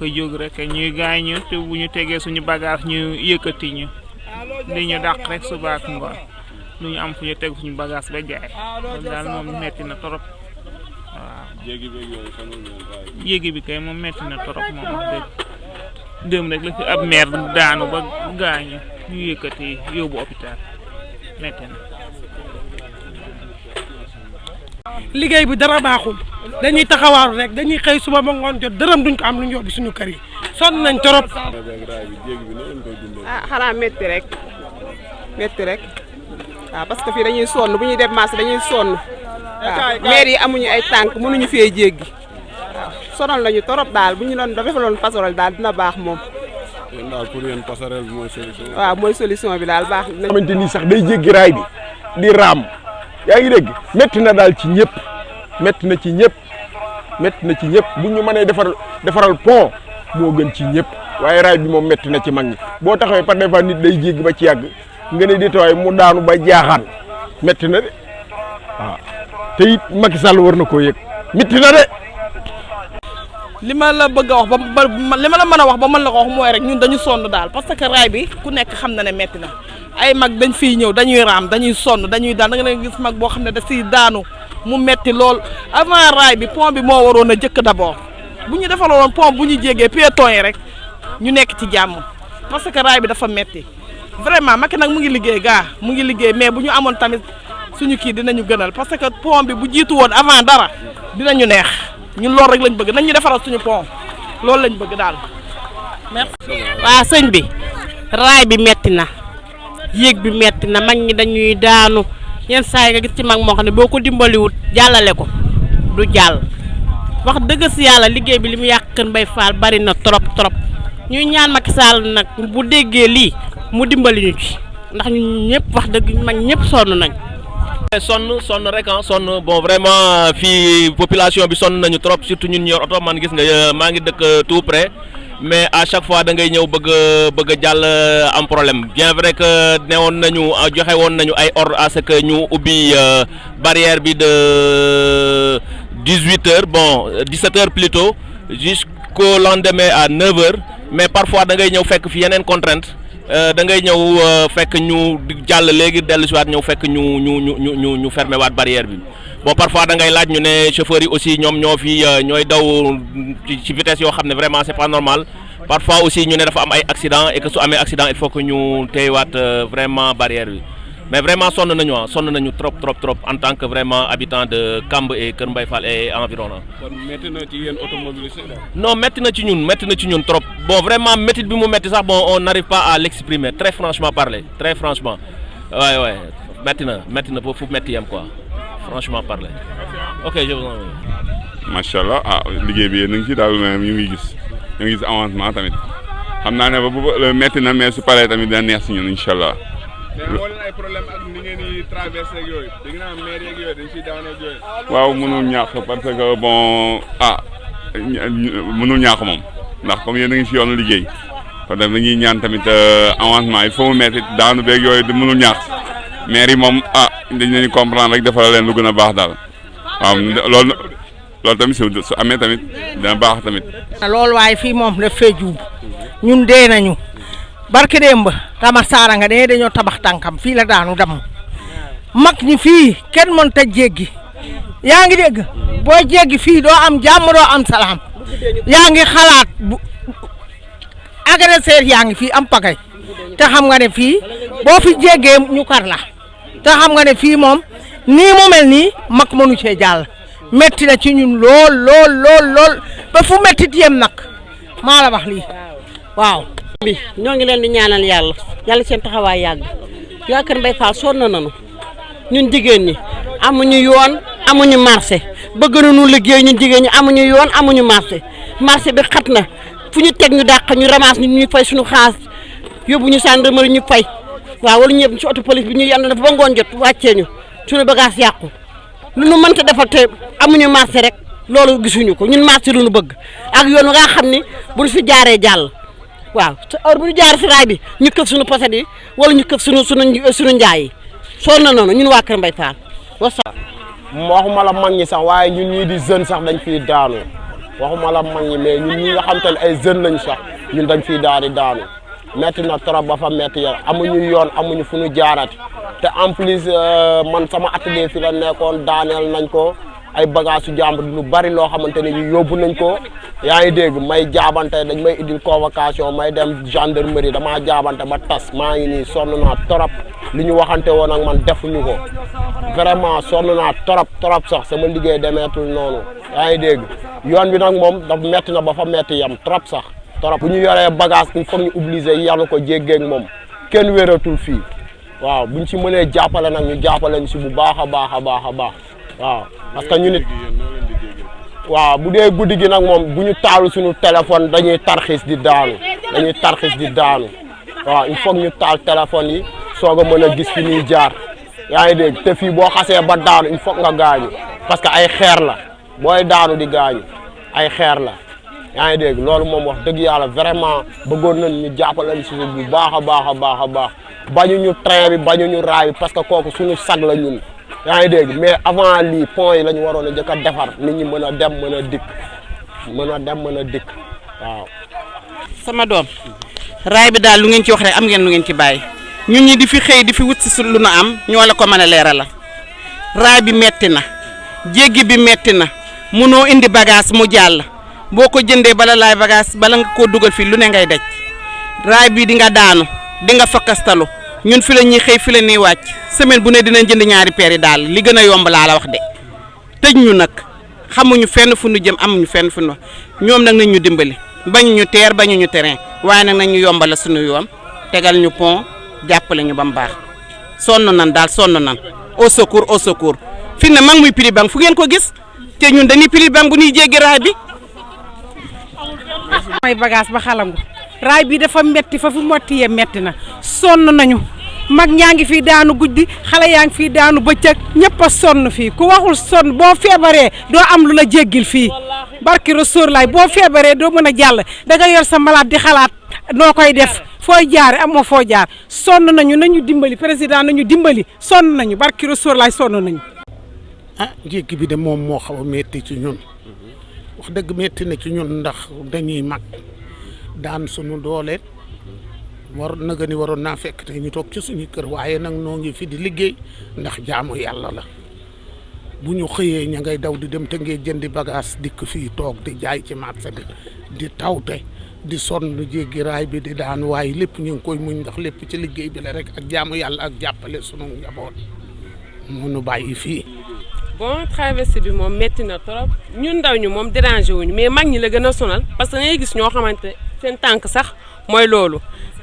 ko jóg rek ñuy gaañu te bu ñu tegee suñu bagage ñu yëkkati ñu li ñu dàq rek suba ak ngoon lu ñu am fu ñu teg suñu bagage ba jaay loolu daal moom metti na torop waaw. jéegi bi kay moom metti na torop moom wax dëgg dem rek la fi ab meer daanu ba gaañu ñu yëkkati yóbbu hôpital metti na. liggéey bi dara baaxul dañuy taxawaaru rek dañuy xëy suba ba ngoon jot dërëm duñ ko am lu ñu yóbbu suñu kër yi sonn nañ torop. ah xanaa métti rek waaw parce que fii dañuy sonn bu ñuy dem marché dañuy sonn waaw maire yi amuñu ay tànk mënuñu fee jéggi waaw sonal nañu torop daal bu ñu doon defaloon passerelle daal dina baax moom. yéen daal pour yéen passerelle bi mooy solution. waaw mooy solution bi daal baax na. xamante ni sax day jéggi raay bi di raam yaa ngi dégg métti na daal ci ñëpp métti na ci ñëpp bu ñu mënee defaral pont moo gën ci ñëpp waaye raay bi moom métti na ci mag ñi boo taxawee par des fois nit day jéggi ba ci yàgg nga ne di tooy mu daanu ba jaaxaan métti na de waaw te it Macky Sall war na koo yëg métti na de. li ma la bëgg a wax ba li ma la mën a wax ba mën la ko wax mooy rek ñun dañu sonn daal parce que raay bi ku nekk xam na ne metti na ay mag dañ fiy ñëw dañuy raam dañuy sonn dañuy daan da nga leen gis mag boo xam ne da siy daanu mu metti lool avant raay bi pont bi moo waroon a jëkk d'abord bu ñu defaloon pont bu ñu jégee piétons yi rek ñu nekk ci jàmm parce que raay bi dafa metti vraiment Macky nag mu ngi liggéey mais bu ñu amoon tamit suñu kii dinañu gënal parce que pont bi bu jiitu woon avant dara dinañu neex ñun loolu rek lañ bëgg nañ ñu defaral suñu pont loolu lañ bëgg daal merci. waaw sëñ bi raay bi metti na yéeg bi metti na mag ñi dañuy daanu yenn saa yi nga gis ci mag moo xam ne boo ko dimbaliwut jàllale ko du jàll wax dëgg si yàlla liggéey bi li mu yàq Kër Mbaye Fall bari na trop ñuy ñaan Macky Sall nag bu déggee lii mu dimbali ñu ci ndax ñun ñëpp wax dëgg mag ñëpp sonn nañ. sonn rek sonn bon vraiment fii population bi sonn nañu trop surtout ñun yor oto man gis nga maa ngi dëkk tout près mais à chaque fois da ngay ñëw bëgg a jàll am problème bien vrai que newoon nañu joxe woon nañu ay ordre à ce que ñu ubbi barrière bi de 18h bon 17h plutôt jusqu'au lendemain à 9h mais parfois da ngay ñëw fekk fi yeneen contrainte da ngay ñëw fekk ñu jàll léegi dellu si waat ñëw fekk ñu fermer waat barrière bi bon parfois da ngay laaj ñu ne chauffeurs yi aussi ñoom ñooy daw ci vitesse yoo xam ne vraiment c'est pas normal parfois aussi ñu ne dafa am ay accident et que su amee accident il faut que ñu téyewaat vraiment barrière bi mais vraiment sonn nañu trop en tant que vraiment habitant de Kamb et Kër Mbaye Fall et environ. kon métti na ci yéen automobilistes non métti na ci ñun trop bon vraiment métti bi mu métti sax bon on n'arrive pas à l'exprimer très franchement parler très franchement ouais métti na ba fu métti yam quoi franchement parler ok je vous en prie. macha allah liggéey bi yéen a ngi ci daal ñu ngi gis avancement tamit xam naa ne ba métti na mais su paree tamit dina neex si ñun incha allah. mais moo leen ay problème ak ni ngeen di traversé ak yooyu da ngeen am maire yeeg yooyu dañ siy daanoo ak yooyu. waaw mënul ñàkk parce que bon mënul ñàkk moom ndax comme yéen a ngi si yoonu liggéey kon dañuy ñaan tamit avancement il faut mu metti daanu beeg yooyu mënul ñàkk maire yi moom dañ leen di comprendre rek defal leen lu gën a baax daal waaw loolu tamit su amee tamit dina baax tamit. loolu waaye fii moom daf fee juum ñun dee nañu. barke démb Tama Saara nga ne dañoo tabax tànkam fii la daanu damm mag ñi fii kenn mën ta jéggi yaa ngi dégg boo jéggi fii doo am jàmm doo am salaam yaa ngi xalaat bu agresseur yaa ngi fii am pagay te xam nga ne fii boo fi jéggee ñu kar la te xam nga ne fii moom nii mu mel nii mag mënu cee jàll metti na ci ñun lool ba fu mettit yem nag maa la wax lii waaw. bi ñoo ngi leen di ñaanal yàlla seen taxawaay yàgg waa Kër Mbaye Fall sonn nañu ñun jigéen ñi amuñu yoon amuñu marché bëgg nañu liggéey ñun jigéen ñi amuñu yoon amuñu marché bi xat na fu ñu teg ñu dàq ñu ramasse ñu fay suñu xaas yóbbu ñu gendarmerie ñu fay waaw wala ñu yëpp ci auto police bi ñu yànd na ba ngoon jot wàccee ñu suñu bagage yàqu lu nu mënta defal te amuñu marché rek loolu gisuñu ko ñun marché lu ñu bëgg ak yoon nga xam ni bu ñu fi jaaree jàll waaw heure bu ñu jaar si raay bi ñu këf suñu poset yi wala ñu këf suñu njaay yi sonn na noonu ñun waa Kër Mbaye Fall wasalaam. waxuma la mag ñi sax waaye ñun ñii di jeune sax dañ fiy daanu waxuma la mag ñi mais ñun ñi nga xam te ne ay jeunes lañu sax ñun dañ fiy daal di daanu metti na trop ba fa metti ya amuñu yoon amuñu fu ñu jaarati te en plus man sama atelier fi la nekkoon daaneel nañ ko ay bagage su jàmbur lu bari loo xamante ne ñu yóbbu nañ ko yaa ngi dégg may jaabante dañ may indil convocation may dem gendarmerie damaa jaabante ba tas maa ngi nii sonn naa trop li ñu waxante woon ak man defuñu ko vraiment sonn naa trop sax sama liggéey demeetul noonu yaa ngi dégg yoon bi nag moom daf metti na ba fa metti yam trop sax trop bu ñu yoree bagage il faut ñu obligé yanu ko jéggeeg moom kenn wératul fii waaw buñ ci mënee jàppale nag ñu jàppale ñu si bu baax a baax waaw parce que ñu nit waaw bu dee guddi gi nag moom bu ñu taalu suñu téléphone dañuy tarxis di daanu waaw il faut ñu taal téléphone yi soog a mën a gis fi ñuy jaar yaa ngi dégg te fii boo xasee ba daanu il faut nga gaañu parce que ay xeer la booy daanu di gaañu ay xeer la yaa ngi dégg loolu moom wax dëgg yàlla vraiment bëggoon nañ ñu jàppale si bu baax a baax bañuñu train bi bañuñu raay bi parce que kooku suñu sag la ñun yaa ngi dégg mais avant lii pont yi la ñu waroon a njëkk a defar nit ñi mën a dem mën a dikk waaw. sama doom raay bi daal lu ngeen ci wax rek am ngeen lu ngeen ci bàyyi ñun ñi di fi xëy di fi wut si lu na am ñoo la ko mën a leeralal raay bi metti na jéggi bi metti na munoo indi bagage mu jàll boo ko jëndee bala laay bagage bala nga koo dugal fii lu ne ngay daj raay bi di nga daanu di nga fakkastalu ñun fi la ñuy xëy fi la ñuy wàcc semaine bu ne dinañ jënd ñaari paire yi daal li gën a yomb laa la wax de tëj ñu nag xamuñu fenn fu ñu jëm amuñu fenn fu ñu ñoom nag nañ ñu dimbali bañu ñu teer bañu ñu terrain waaye nag nañ ñu yombal suñu yoon tegal ñu pont jàppale ñu ba mu baax sonn nan au secours fi ne mag muy prix banque fu ngeen ko gis te ñun dañuy prix banque bu ñuy jéggi raay bi. may bagage ba xalangu raay bi dafa metti fa fu motti yee metti na sonn nañu mag ñaa ngi fii daanu guddi xale yaa ngi fii daanu bëccëg ñëpp a sonn fii ku waxul sonn boo feebaree doo am lu la jéggil fii barki Rasuul laay boo feebaree doo mën a jàll da nga yor sa malade di xalaat noo koy def fooy jaare amoo foo jaar sonn nañu dimbali président nañu dimbali sonn nañu barki Rasuul laay sonn nañu. jéggi bi de moom moo xaw a metti ci ñun wax dëgg metti na ci ñun ndax dañuy mag daan suñu doole waroon naa fekk te ñu toog ci suñu kër waaye nag noo ngi fi di liggéey ndax jaamu yàlla la bu ñu xëyee ña ngay daw di dem te ngay jëndi bagage dikk fii toog di jaay ci marché bi di tawte di sonn jéggi raay bi di daan waaye lépp ñu ngi koy muñ ndax lépp ci liggéey bi la rek ak jaamu yàlla ak jàppale sunu njaboot mënu bàyyi fii. bon traversée bi moom métti na trop ñun ndaw ñu moom dérangé wuñu mais mag ñi la gën a sonal parce que ngay gis ñoo xamante seen tànk sax mooy loolu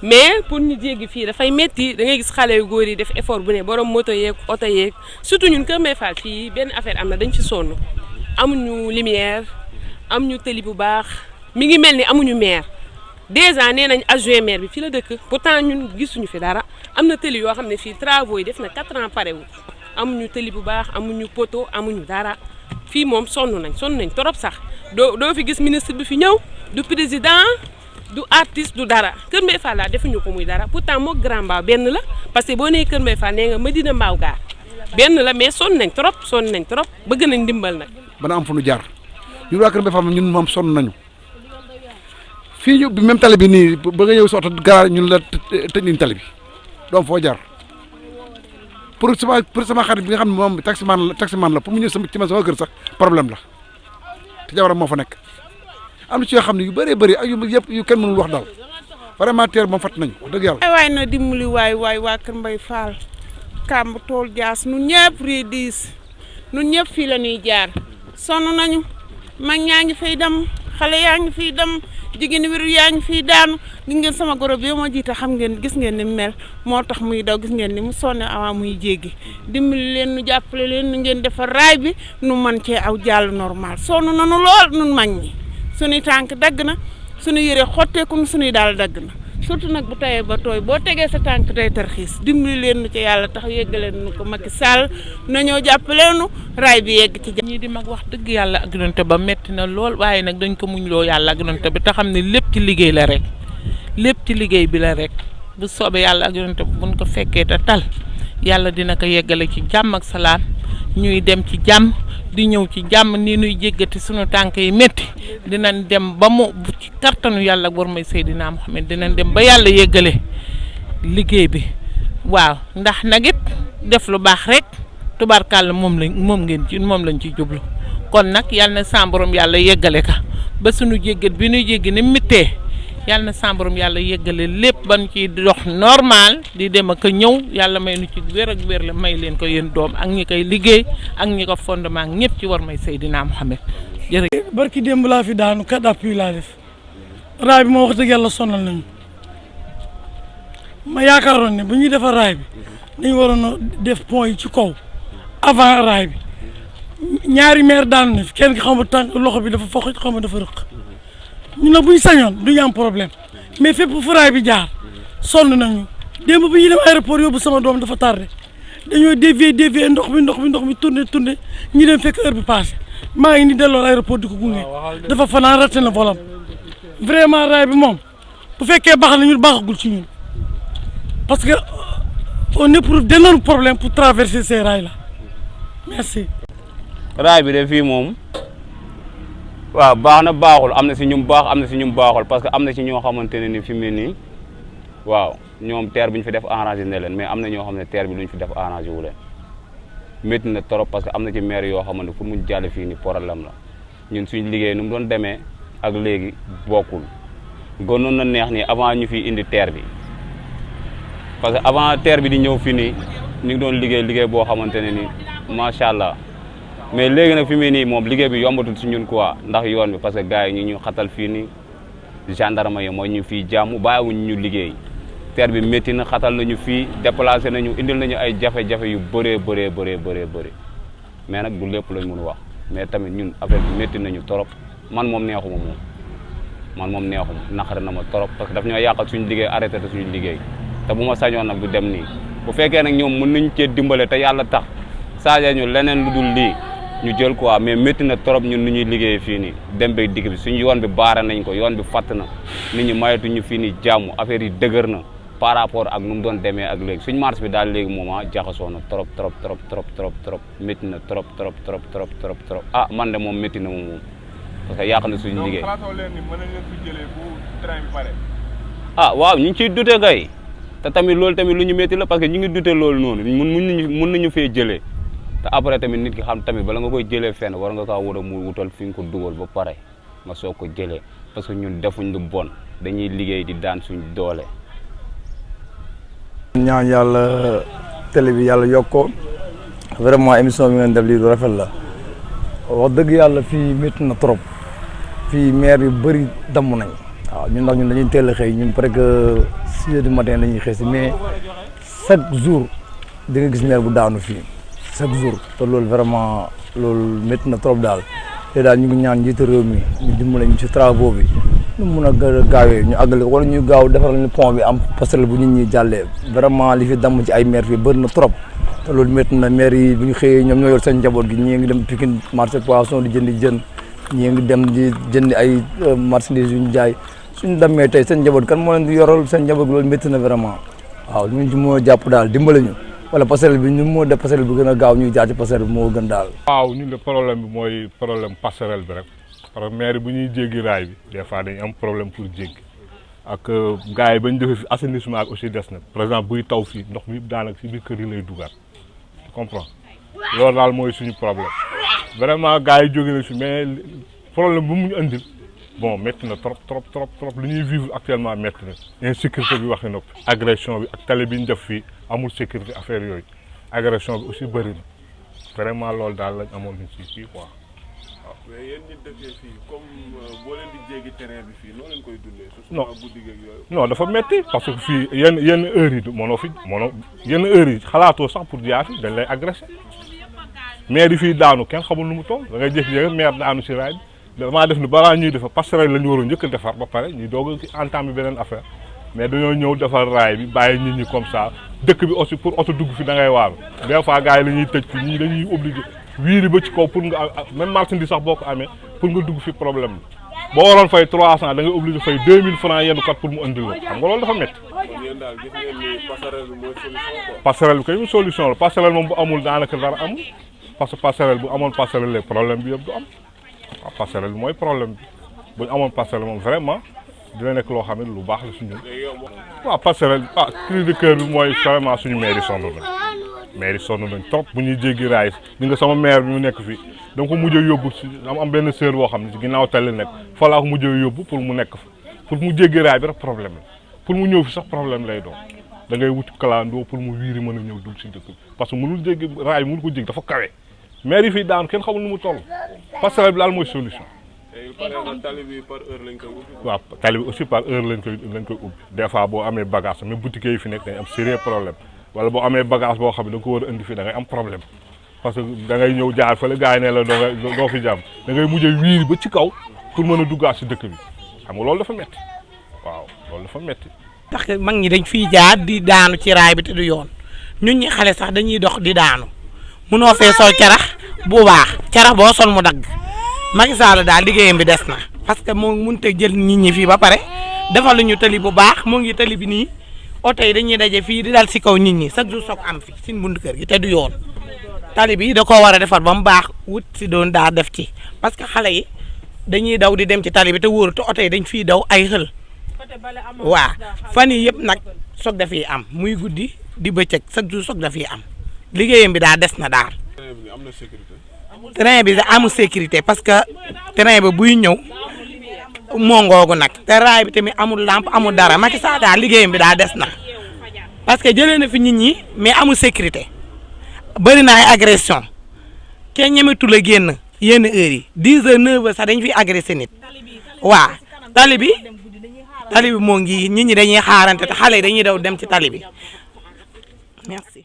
mais pour ñu jéggi fii dafay métti da ngay gis xale yu góor yi def effort bu ne borom moto yeeg oto yeeg surtout ñun Kër Mbaye Fall fii benn affaire am na dañ ci sonn amuñu lumière amuñu tëli bu baax mi ngi mel ni amuñu maire déjà nee nañ adjoint maire bi fii la dëkk pourtant ñun gisuñu fi dara am na tëli yoo xam ne fii travaux yi def na 4 ans parewul amuñu tëli bu baax amuñu poto amuñu dara fii moom sonn nañ trop sax doo fi gis ministre bi fi ñëw du président du artiste du dara Kër Mbaye Fall defuñu ko muy dara pourtant moo Grand Mbao benn la parce que boo nee Kër Mbaye Fall nee nga Medina Mbao gaar benn la mais sonn nañ trop bëgg nañ dimbal nag. bana am fu ñu jaar ñun waa Kër Mbaye Fall ñun moom sonn nañu fii ñu même tali bi nii ba nga ñëw si oto gaar ñun la tëj nañ tali bi doom foo jaar. pour sama xarit bi nga xam ne moom taximan la pour mu ñëw ci ma sama kër sax problème la te jabaram moo fa nekk am na ci yoo xam ne yu bëree bëri ak yu kenn mënul wax daal vraiment teer moom fàtt nañu wax dëgg yàlla. waay na dimbali waay waa Kër Mbaye Fall Kamb Tool Jaas nun ñëpp rii diis nun ñëpp fii la ñuy jaar sonn nañu mag ñaa ngi fiy dem xale yaa ngi fiy dem jigéen wéru yaa ngi fii daanu gis ngeen sama goro bi moo jiite xam ngeen gis ngeen ni mu mel moo tax muy daw gis ngeen ni mu sonne avant muy jéggi dimbali leen nu jàppale leen nu ngeen defar raay bi nu man cee aw jàll normal sonn nanu lool nun mag ñi suñuy tànk dagg na suñu yëre xotteeku na suñuy daal dagg na surtout nag bu tawee ba tooy boo tegee sa tànk day tarxiis dimbali leen nu ci yàlla tax yeggaleen nu ko Macky Sall na ñëw jàppale nu raay bi yegg ci ñii di mag wax dëgg yàlla ak yonent ba metti na lool waaye nag dañ ko muñ loo yàlla ak yonent bi te xam ne lépp ci liggéey la rek lépp ci liggéey bi la rek bu soobee yàlla ak yonent bi buñ ko fekkee te tal yàlla dina ko yeggale ci jàmm ak salaam ñuy dem ci jàmm di ñëw ci jàmm nii nuy jéggati sunu tànk yi métti dinañ dem ba mu ci kartanu yàlla war may Seydina Muhammad dinañ dem ba yàlla yëggale liggéey bi waaw ndax nag it def lu baax rek tubaarkàlla moom lañ ci jublu kon nag yàlla na samborom yàlla yëggale ka ba sunu jéggat bi nuy jéggi ni mittee yàlla na samborom yàlla yëggale lépp ban ci dox normal di dem ak ñëw yàlla may nu ci wér ak wér la may leen ko yéen doom ak ñi koy liggéey ak ñi ko fondement ñëpp ci war may Seydina Muhammad jërëjëf. barki démb laa fi daanu kat appui laa def raay bi ma wax dëgg yàlla sonal nañu ma yaakaaroon ne bu ñuy defar raay bi dañu waroon a def pont yi ci kaw avant raay bi ñaari maire daanu na fi kenn ki xam nga tànk loxo bi dafa foq xam nga dafa rëq. ñu nag bu ñu sañoon du ñu am problème mais fépp fu raay bi jaar sonn nañu démb bu ñuy dem aéroport yóbbu sama doom dafa tardé dañoo dévier ndox mi tourné ñi dem fekk heure bi passé maa ngi ni delloo aéroport di ko gunge dafa fanaan raté na volam vraiment raay bi moom bu fekkee baax na ñun baaxagul ci ñun parce que on éprouve d'énormes problèmes pour traverser ces rails là merci. raay bi de fii moom. waaw baax na baaxul am na si ñum baax am na si ñum baaxul parce que am na si ñoo xamante ne ni fi mu ne nii waaw ñoom terre bi ñu fi def arrangé ne leen mais am na ñoo xam ne terre bi lu ñu fi def arrangé wu leen métti na trop parce que am na ci maire yoo xamante pour mu jàll fii ni problème la ñun suñ liggéey nu mu doon demee ak léegi bokkul gënoon na neex ni avant ñu fi indi terre bi parce que avant terre bi di ñëw fii nii ñu ngi doon liggéey boo xamante ne ni macha allah. mais léegi nag fi mu nii moom liggéey bi yombatul si ñun quoi ndax yoon bi parce que gars yi ñu xatal fii nii gendarme yi mooy ñu fii jàmm bàyyiwuñ ñu liggéey terre bi métti na xatal nañu fii déplacé nañu indil nañu ay jafe-jafe yu bëree mais nag du lépp lañ mun wax mais tamit ñun affaire bi métti nañu trop man moom neexuma naqari na ma trop parce que daf ñoo yàqal suñu liggéey arrêté te suñu liggéey te bu ma sañoon nag du dem nii bu fekkee nag ñoom mën nañu cee dimbale te yàlla tax saaja ñu leneen lu dul lii ñu jël quoi mais métti na trop ñun nu ñuy liggéeyee fii nii dem beeg digg bi suñu yoon bi baara nañ ko yoon bi fatt na nit ñi mayatuñu fii nii jàmm affaire yi dëgër na par rapport ak nu mu doon demee ak léegi suñu marché bi daal léegi moom jaxasoo na trop métti na trop ah man de moom métti na moom parce que yàq na suñu liggéey. ah waaw ñu ngi ciy dute kay te tamit loolu tamit lu ñu métti la parce que ñu ngi dute loolu noonu mun nañu fee jëlee. te après tamit nit ki xam tamit bala nga koy jëlee fenn war nga kaa war a mu wutal fi nga ko dugal ba pare nga soog ko jëlee parce que ñun defuñ lu bon dañuy liggéey di daan suñ doole. ñaan yàlla télé bi yàlla yokk ko vraiment émission bi ngeen def lii lu rafet la wax dëgg yàlla fii métti na trop fii maire yu bëri damm nañ waaw ñun ndax ñun dañuy teel a xëy ñun presque 6 heures du matin la ñuy xëy si mais chaque jour di nga gis maire bu daanu fii. chaque jour te loolu vraiment loolu métti na trop daal te daal ñu ngi ñaan njiitu réew mi ñu dimbale ñu ci travaux bi ñu mun a gaawee ñu àggale wala ñu gaaw defaral ñu pont bi am passerelle bu nit ñi jàllee vraiment li fi damm ci ay maire fii bëri na trop te loolu métti na maire yi bu ñu xëyee ñoom ñoo yor seen njaboot gi ñii ngi dem Pikine marché poisson di jëndi jën ñii ngi dem di jëndi ay marchandises yu ñu jaay suñu demee tey seen njaboot kan moo leen di yoral seen njaboot loolu métti na vraiment waaw ñu ci moo jàpp daal dimbale ñu wala passerelle bi ñu moo def passerelle bi gën a gaaw ñuy jaar ci passerelle bi moo gën daal. waaw ñun de problème bi mooy problème passerelle bi rek parce que maire bu ñuy jéggi raay bi des fois dañu am problème pour jéggi ak gars yi ba ñu defee fi assainissement ak aussi des na par exemple buy taw fii ndox mi daanaka si biir kër yi lay dugaat tu comprends loolu daal mooy suñu problème vraiment gars yi jóge na fi mais problème bu mu ñu andil bon métti na trop lu ñuy vivre actuellement métti na insécurité bi wax na noppi agression bi ak tali bi ñu def fii amul sécurité affaire yooyu agression bi aussi bëri na vraiment loolu daal lañ amoon nañ ci fii quoi. waaw mais yéen ñi dëkkee fii comme boo leen di jéggi terrain bi fii noo leen koy dundee. non guddi geeg yooyu. non dafa métti parce que fii yenn heures yi yenn heures yi xalaatoo sax pour jaar fi dañ lay agressé maire yi fii daanu kenn xamul nu mu toll da ngay jékki-jékki maire daanu si raay bi damaa def ni balaa ñuy defar passerelle la ñu waroon njëkk a defar ba pare ñuy doog a entamé beneen affaire mais dañoo ñëw defar raay bi bàyyi nit ñi comme ça dëkk bi aussi pour oto dugg fi da ngay waaru des fois gars yi la ñuy tëj fi ñii dañuy obligé wiiri ba ci kaw pour nga même marchandise sax boo ko amee pour nga dugg fi problème bi boo waroon fay 300 da ngay obligé fay 2000 francs yenn kat pour mu andil la xam nga loolu dafa métti. kon yéen daal gis ngeen ni passerelle bi mooy solution quoi. passerelle bi kay mu solution la passerelle moom bu amul daanaka dara amul parce que passerelle bu amoon passerelle léegi problème bi yëpp du am waaw passerelle bi mooy problème bi bu ñu amoon passerelle moom vraiment dina nekk loo xam ne lu baax la suñu. waaw passerelle cri de cœur bi mooy vraiment suñu maire yi sonn nañ maire yi sonn nañ trop bu ñuy jéggi raay di nga sama maire bi mu nekk fii da nga ko mujj a yóbbu si am benn sœur boo xam ne si ginnaaw tali nekk fa laa ko mujj a yóbbu pour mu nekk fa pour mu jéggi raay bi rek problème la pour mu ñëw fi sax problème lay doon da ngay wut kalandoo pour mu wiiri mën a ñëw dugg si dëkk bi parce que mënul jéggi raay mënul ko jéggi dafa kawe maire yi fii daan kenn xamul nu mu toll passerelle bi daal mooy solution. tali bi par heure lañ koy ubbi. waaw tali bi aussi par heure lañ koy ubbi des fois boo amee bagage même boutique yi fi nekk dañ am sérieux problème wala boo amee bagage boo xam ne da nga ko war a indi fii da ngay am problème parce que da ngay ñëw jaar fële gars yi ne la doo fi jàmm da ngay mujj a wiiri ba ci kaw pour mën a duggaat si dëkk bi xam nga loolu dafa metti waaw loolu dafa metti parce que mag ñi dañ fiy jaar di daanu ci raay bi te du yoon ñun ñi xale sax dañuy dox di daanu munoo fee sol carax bu baax carax boo sol mu dagg Macky Sall daal liggéeyam bi des na parce que moo mënut a jël nit ñi fii ba pare defal lu ñu tali bu baax moo ngi tali bi nii oto yi dañuy daje fii di dal si kaw nit ñi chaque jour soog am fi suñ buntu kër gi te du yoon tali bi da koo war a defar ba mu baax wut si doon daa def ci parce que xale yi dañuy daw di dem ci tali bi te wóoru te oto yi dañ fiy daw ay xël waa fan yi yëpp nag soog dafiy am muy guddi di bëccëg chaque jour soog dafiy am liggéeyam bi daa des na daal. am na sécurité. train bi da amul sécurité parce que train bi buy ñëw moo ngoogu nag te raay bi tamit amul lampe amul dara Macky Sall daal liggéeyam bi daa des na parce que jëlee na fi nit ñi mais amul sécurité bëri na ay agression kenn ñemetul a génn yenn heures yi 10 heures 9 heures sax dañ fi agressé nit waa tali bi moo ngi nit ñi dañuy xaarante te xale yi dañuy daw dem ci tali bi merci.